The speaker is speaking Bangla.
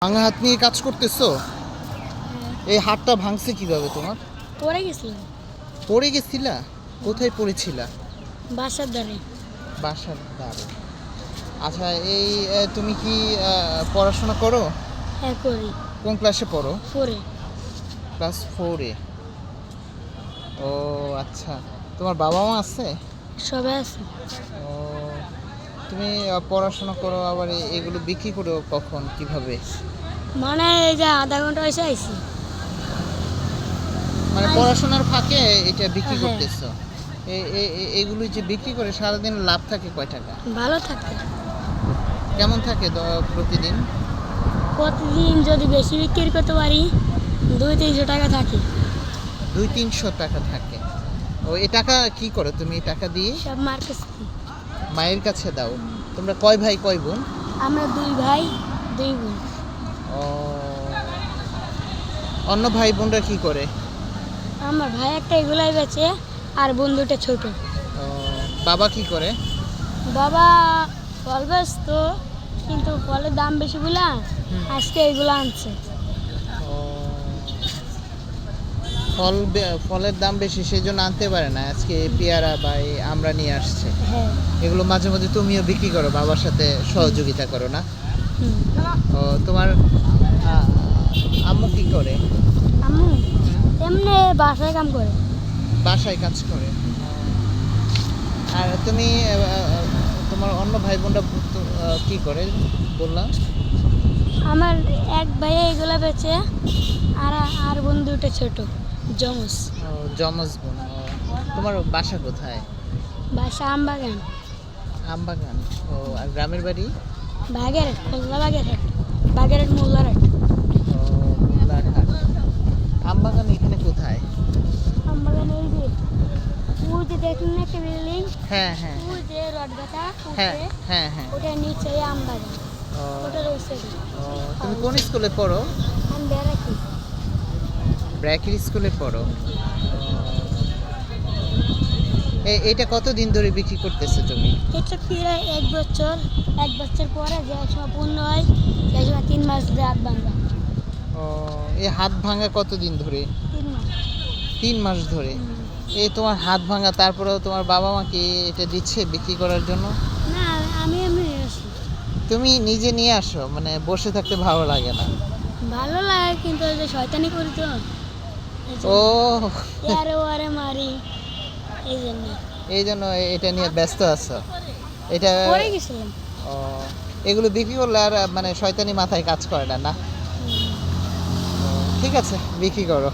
ভাঙা হাত নিয়ে কাজ করতেছো? এই হাতটা ভাঙছে কিভাবে তোমার? পড়ে গেছিলাম। পড়ে গেছিলা? কোথায় পড়েছিলা? বাসার ধারে। বাসার ধারে। আচ্ছা, এই তুমি কি পড়াশোনা করো? হ্যাঁ করি। কোন ক্লাসে পড়ো? পড়ে। ক্লাস 4-এ। ও আচ্ছা, তোমার বাবা মা আছে? সবাই আছে। ও, তুমি পড়াশোনা করো আবার এগুলো বিক্রি করো কখন, কিভাবে? মানে এই যে আধা ঘন্টা এসে আইছি। মানে পড়াশোনার ফাঁকে এটা বিক্রি হ্যাঁ। করতেছো? এগুলো যে বিক্রি করে সারাদিন লাভ থাকে কয় টাকা? ভালো থাকে। কেমন থাকে প্রতিদিন? প্রতিদিন যদি বেশি বিক্রি করতে পারি 200-300 টাকা থাকে। 200-300 টাকা থাকে। ও, এই টাকা কি করো তুমি? এই টাকা দিয়ে সব মার্কেট। মায়ের কাছে দাও। তোমরা কয় ভাই কয় বোন? আমরা 2 ভাই 2 বোন। ও, অন্য ভাই বোনরা কি করে? আমার ভাই একটা এগুলাই বেচে আর বোন দুটো ছোট। ও, বাবা কি করে? বাবা ফল বেচতো কিন্তু ফলের দাম বেশি বলে আজকে এগুলো আনছে। ও, ফলের দাম বেশি সেই জন্য আনতে পারে না। আজকে পেয়ারা বা আমরা নিয়ে আসছে। হ্যাঁ। এগুলো মাঝে মাঝে তুমিও বিক্রি করো, বাবার সাথে সহযোগিতা করো না? হুম। ও, তোমার আম্মু কি করে? আম্মু এমনি বাসায় কাম করে। বাসায় কাজ করে। আর তুমি তোমার অন্য ভাই বোনরা কি করে বললাম? আমার এক ভাই এগুলো বেচে আর আর বোন দুটো ছোট জমস। ও, যমজ বোন। ও, তোমার বাসা কোথায়? বাসা আমবাগান। আমবাগান। ও, আর গ্রামের বাড়ি? বাগেরহাট, খুলনা বাগেরহাট। বাগেরহাট মোল্লারহাট। ও, মোল্লারহাট। আমবাগান এখানে কোথায়? আমবাগান এই যে ওই যে দেখুন না একটা বিল্ডিং, হ্যাঁ হ্যাঁ ওই যে রড গাথা হ্যাঁ উপরে হ্যাঁ হ্যাঁ। ওটা নিচে আমবাগান। ও, ওটার ওই সাইডে। ও, তুমি কোন স্কুলে পড়ো? আমি বেড়াচ্ছি। ব্র্যাকের স্কুলে পড়ো? এইটা কতদিন ধরে বিক্রি করতেছো তুমি? এটা প্রায় 1 বছর পরে যে সময় পূর্ণ হয় সেই সময় 3 মাস রাত ভাঙা। ও, এই হাত ভাঙা কতদিন ধরে? 3 মাস। 3 মাস ধরে। এই তোমার হাত ভাঙা, তারপরেও তোমার বাবা মা কি এটা দিচ্ছে বিক্রি করার জন্য? না আমি এমনি আসি। তুমি নিজে নিয়ে আসো? মানে বসে থাকতে ভালো লাগে না? ভালো লাগে কিন্তু ওই যে শয়তানি করি তো ও, আরে ওরে মারি এই জন্য এই জন্য এটা নিয়ে ব্যস্ত আছো? এটা পড়ে গেছিলাম। ও, এগুলো বিক্রি করলে আর মানে শয়তানি মাথায় কাজ করে না, না? ও, ঠিক আছে, বিক্রি করো।